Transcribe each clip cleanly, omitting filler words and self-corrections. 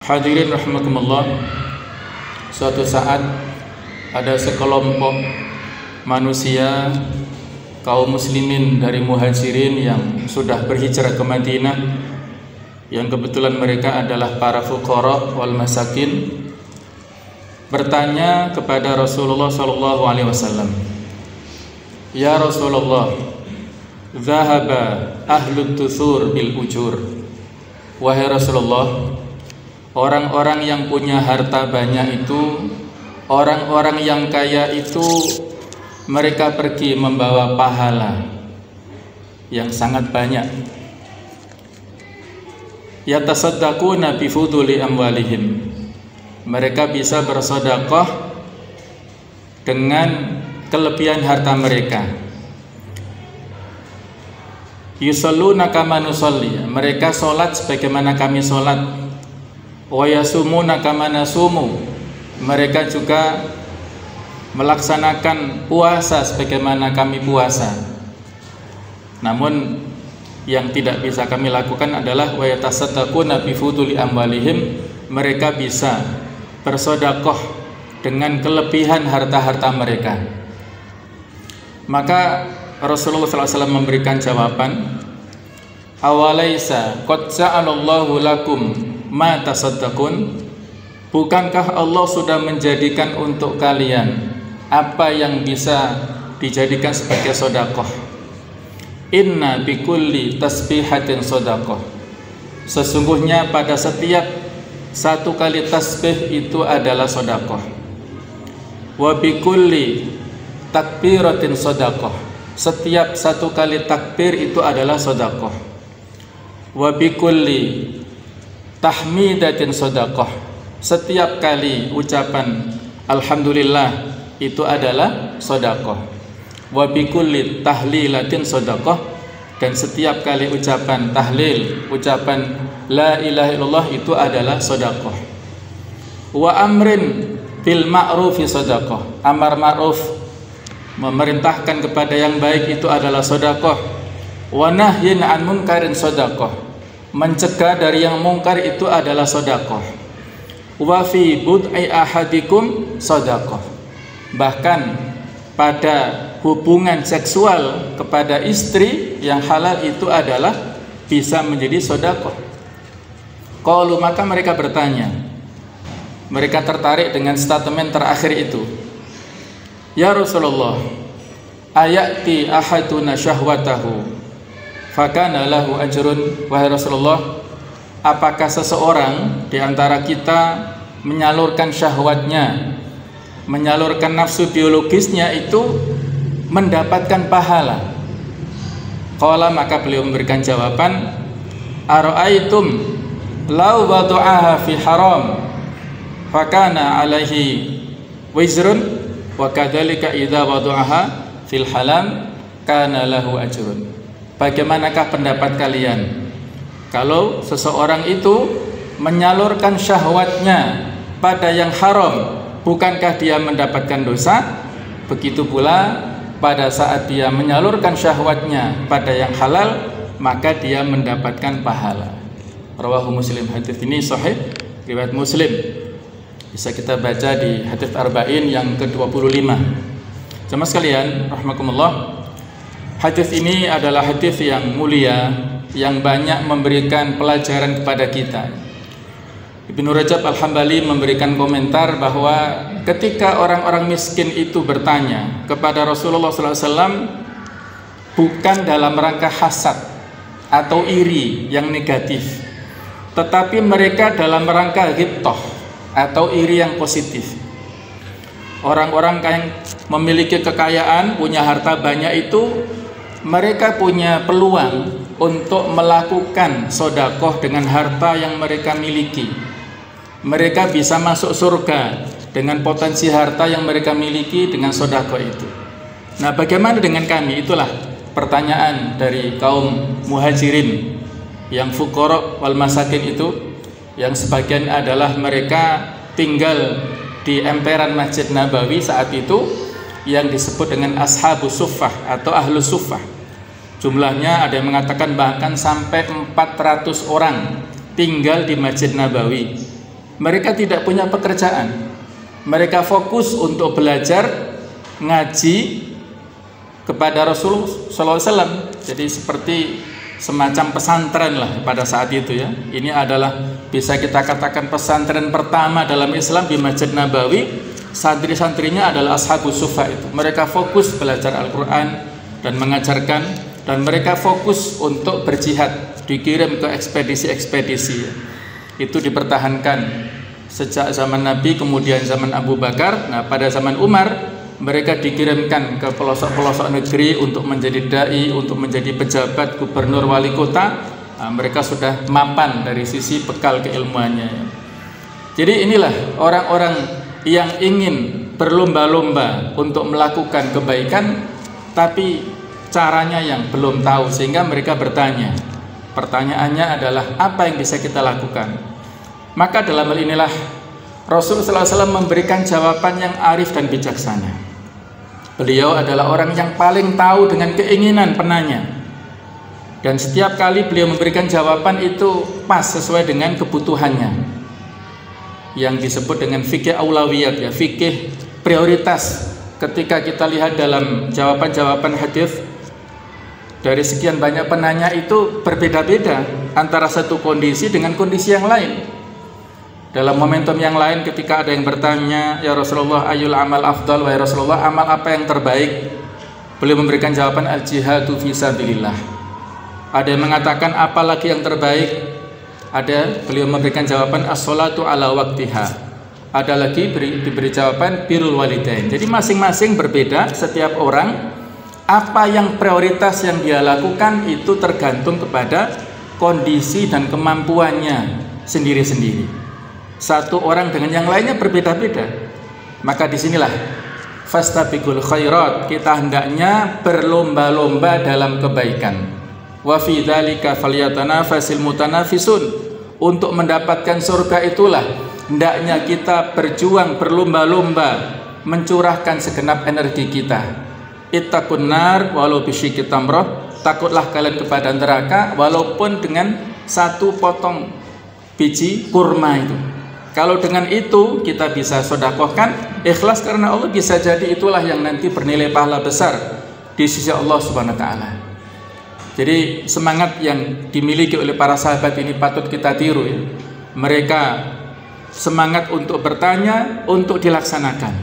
Hadirin rahimakumullah, suatu saat ada sekelompok manusia kaum muslimin dari muhajirin yang sudah berhijrah ke Madinah, yang kebetulan mereka adalah para fuqara wal masakin, bertanya kepada Rasulullah SAW, "Ya Rasulullah, dhahaba ahlut tuthur bil ujur." Wahai Rasulullah, orang-orang yang punya harta banyak itu, orang-orang yang kaya itu, mereka pergi membawa pahala yang sangat banyak. Yatasaddaquna bi fuduli amwalihim. Mereka bisa bersedekah dengan kelebihan harta mereka. Yusalluna kama nusalli. Mereka salat sebagaimana kami salat. Wa yasumuna kama nasumu. Mereka juga melaksanakan puasa sebagaimana kami puasa. Namun yang tidak bisa kami lakukan adalah wa yatasaddaquna bi fuduli amwalihim. Mereka bisa bersedekah dengan kelebihan harta-harta mereka. Maka Rasulullah SAW memberikan jawaban, "Awalaisa qad ja'alallahu lakum ma tasaddaqun?" Bukankah Allah sudah menjadikan untuk kalian apa yang bisa dijadikan sebagai sedekah? Inna bikulli tasbihatin sedekah. Sesungguhnya pada setiap satu kali tasbih itu adalah sedekah. Wa bikulli takbiratin sedekah. Setiap satu kali takbir itu adalah sedekah. Wa bikulli tahmidatin sedekah. Setiap kali ucapan alhamdulillah itu adalah sedekah. Wa bikulli tahlilatin sedekah. Dan setiap kali ucapan tahlil, ucapan la ilaha illallah itu adalah sedekah. Wa amrin bil ma'rufi sedekah. Amar ma'ruf, memerintahkan kepada yang baik itu adalah sedekah. Wa nahyin an munkarin sedekah. Mencegah dari yang mungkar itu adalah sedekah. Wa fi bud'i ahadikum sedekah. Bahkan pada hubungan seksual kepada istri yang halal itu adalah bisa menjadi sedekah. Qalu, maka mereka bertanya, mereka tertarik dengan statement terakhir itu. Ya Rasulullah, ayati ahaduna syahwatahu fakana lahu ajrun. Wahai Rasulullah, apakah seseorang di antara kita menyalurkan syahwatnya, menyalurkan nafsu biologisnya itu mendapatkan pahala? Qala, maka beliau memberikan jawaban, ara'aitum law wada'aha fi haram fakana alaihi wizrun wa kadzalika idza wada'aha fil halal kana lahu ajrun. Bagaimanakah pendapat kalian kalau seseorang itu menyalurkan syahwatnya pada yang haram, bukankah dia mendapatkan dosa? Begitu pula pada saat dia menyalurkan syahwatnya pada yang halal, maka dia mendapatkan pahala. Rawahu Muslim. Hadis ini sahih, riwayat Muslim. Bisa kita baca di hadis Arba'in yang ke-25. Jemaah sekalian rahimakumullah, hadis ini adalah hadis yang mulia, yang banyak memberikan pelajaran kepada kita. Ibnu Rajab Al-Hambali memberikan komentar bahwa ketika orang-orang miskin itu bertanya kepada Rasulullah SAW, bukan dalam rangka hasad atau iri yang negatif, tetapi mereka dalam rangka ghibthah atau iri yang positif. Orang-orang yang memiliki kekayaan, punya harta banyak itu, mereka punya peluang untuk melakukan sedekah dengan harta yang mereka miliki. Mereka bisa masuk surga dengan potensi harta yang mereka miliki dengan sedekah itu. Nah, bagaimana dengan kami? Itulah pertanyaan dari kaum muhajirin yang fuqara wal masakin itu, yang sebagian adalah mereka tinggal di emperan Masjid Nabawi saat itu, yang disebut dengan ashabus suffah atau ahlus suffah. Jumlahnya ada yang mengatakan bahkan sampai 400 orang tinggal di Masjid Nabawi. mereka tidak punya pekerjaan. Mereka fokus untuk belajar ngaji kepada Rasulullah SAW. Jadi seperti semacam pesantren lah pada saat itu ya. Ini adalah bisa kita katakan pesantren pertama dalam Islam di Masjid Nabawi. Santri-santrinya adalah Ashabus Suffa itu. Mereka fokus belajar Al-Quran dan mengajarkan, dan mereka fokus untuk berjihad, dikirim ke ekspedisi-ekspedisi. Itu dipertahankan sejak zaman Nabi, kemudian zaman Abu Bakar. Nah, pada zaman Umar mereka dikirimkan ke pelosok-pelosok negeri untuk menjadi dai, untuk menjadi pejabat, gubernur, wali kota. Nah, mereka sudah mapan dari sisi bekal keilmuannya. Jadi inilah orang-orang yang ingin berlomba-lomba untuk melakukan kebaikan, tapi caranya yang belum tahu, sehingga mereka bertanya. Pertanyaannya adalah apa yang bisa kita lakukan? Maka dalam hal inilah Rasulullah SAW memberikan jawaban yang arif dan bijaksana. Beliau adalah orang yang paling tahu dengan keinginan penanya, dan setiap kali beliau memberikan jawaban itu pas sesuai dengan kebutuhannya, yang disebut dengan fikih aulawiyat ya, fikih prioritas. Ketika kita lihat dalam jawaban-jawaban hadis, dari sekian banyak penanya itu berbeda-beda antara satu kondisi dengan kondisi yang lain. Dalam momentum yang lain ketika ada yang bertanya, ya Rasulullah ayul amal afdal, wahai Rasulullah amal apa yang terbaik, beliau memberikan jawaban al-jihadu fisabilillah. Ada yang mengatakan apalagi yang terbaik, ada beliau memberikan jawaban as-sholatu ala waktiha. Ada lagi diberi jawaban birrul walidain. Jadi masing-masing berbeda setiap orang. Apa yang prioritas yang dia lakukan itu tergantung kepada kondisi dan kemampuannya sendiri-sendiri. Satu orang dengan yang lainnya berbeda-beda. Maka disinilah fastabiqul khairat, kita hendaknya berlomba-lomba dalam kebaikan. Wa fi dzalika falyatanafasil mutanafisun. Untuk mendapatkan surga itulah hendaknya kita berjuang, berlomba-lomba, mencurahkan segenap energi kita. Ittaqun nar walau bisyikki tamrah, takutlah kalian kepada neraka walaupun dengan satu potong biji kurma itu. Kalau dengan itu kita bisa sedekahkan, ikhlas karena Allah, bisa jadi itulah yang nanti bernilai pahala besar di sisi Allah Subhanahu wa taala. Jadi semangat yang dimiliki oleh para sahabat ini patut kita tiru ya. Mereka semangat untuk bertanya, untuk dilaksanakan.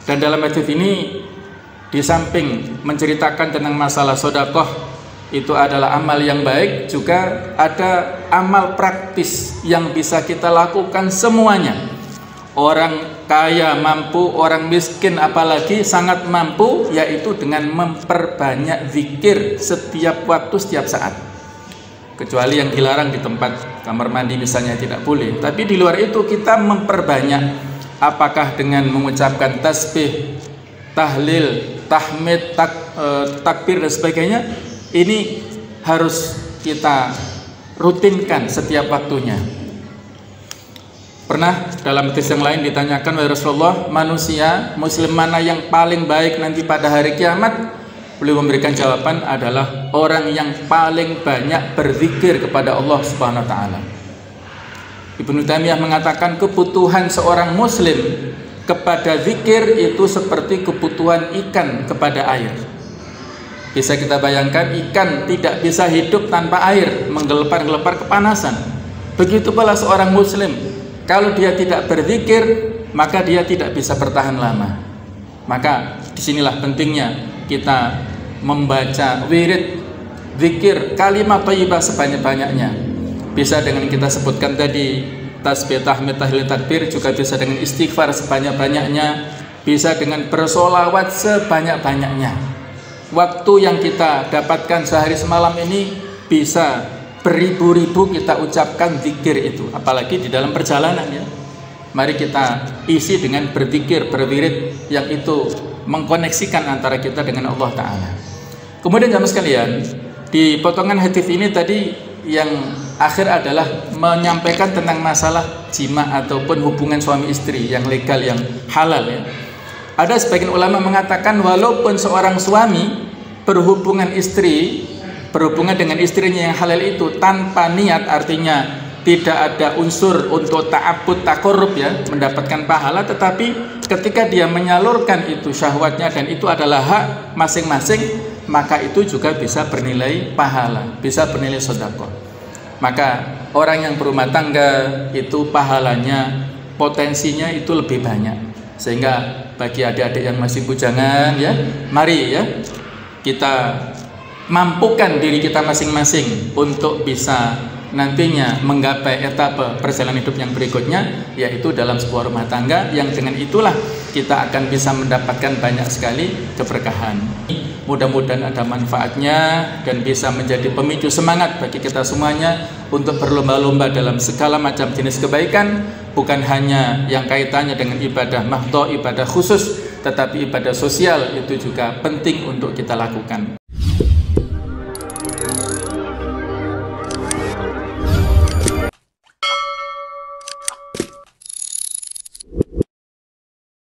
Dan dalam hadis ini di samping menceritakan tentang masalah sedekah itu adalah amal yang baik, juga ada amal praktis yang bisa kita lakukan semuanya. Orang kaya mampu, orang miskin apalagi sangat mampu, yaitu dengan memperbanyak zikir setiap waktu, setiap saat. Kecuali yang dilarang di tempat kamar mandi misalnya tidak boleh. Tapi di luar itu kita memperbanyak, apakah dengan mengucapkan tasbih, tahlil, tahmid, takbir dan sebagainya. Ini harus kita rutinkan setiap waktunya. Pernah dalam hadis yang lain ditanyakan oleh Rasulullah, manusia muslim mana yang paling baik nanti pada hari kiamat? Beliau memberikan jawaban adalah orang yang paling banyak berzikir kepada Allah Subhanahu wa taala. Ibnu Taimiyah mengatakan kebutuhan seorang muslim kepada zikir itu seperti kebutuhan ikan kepada air. Bisa kita bayangkan, ikan tidak bisa hidup tanpa air, menggelepar-gelepar kepanasan. Begitu pula seorang muslim, kalau dia tidak berzikir, maka dia tidak bisa bertahan lama. Maka disinilah pentingnya kita membaca wirid, zikir, kalimat thayyibah sebanyak-banyaknya. Bisa dengan kita sebutkan tadi tasbih, tahmid, tahlil, takbir, juga bisa dengan istighfar sebanyak-banyaknya, bisa dengan bersolawat sebanyak-banyaknya. Waktu yang kita dapatkan sehari semalam ini bisa beribu-ribu kita ucapkan zikir itu, apalagi di dalam perjalanan ya. Mari kita isi dengan berzikir, berwirid yang itu mengkoneksikan antara kita dengan Allah Ta'ala. Kemudian jamaah sekalian, di potongan hadis ini tadi yang akhir adalah menyampaikan tentang masalah jima ataupun hubungan suami istri yang legal, yang halal ya. Ada sebagian ulama mengatakan walaupun seorang suami berhubungan dengan istrinya yang halal itu tanpa niat, artinya tidak ada unsur untuk ta'abbud taqarrub ya, mendapatkan pahala, tetapi ketika dia menyalurkan itu syahwatnya dan itu adalah hak masing-masing, maka itu juga bisa bernilai pahala, bisa bernilai sedekah. Maka orang yang berumah tangga itu pahalanya, potensinya itu lebih banyak. Sehingga bagi adik-adik yang masih bujangan ya, mari ya kita mampukan diri kita masing-masing untuk bisa nantinya menggapai etape perjalanan hidup yang berikutnya, yaitu dalam sebuah rumah tangga yang dengan itulah kita akan bisa mendapatkan banyak sekali keberkahan. Mudah-mudahan ada manfaatnya dan bisa menjadi pemicu semangat bagi kita semuanya untuk berlomba-lomba dalam segala macam jenis kebaikan, bukan hanya yang kaitannya dengan ibadah mahdhah, ibadah khusus, tetapi ibadah sosial itu juga penting untuk kita lakukan.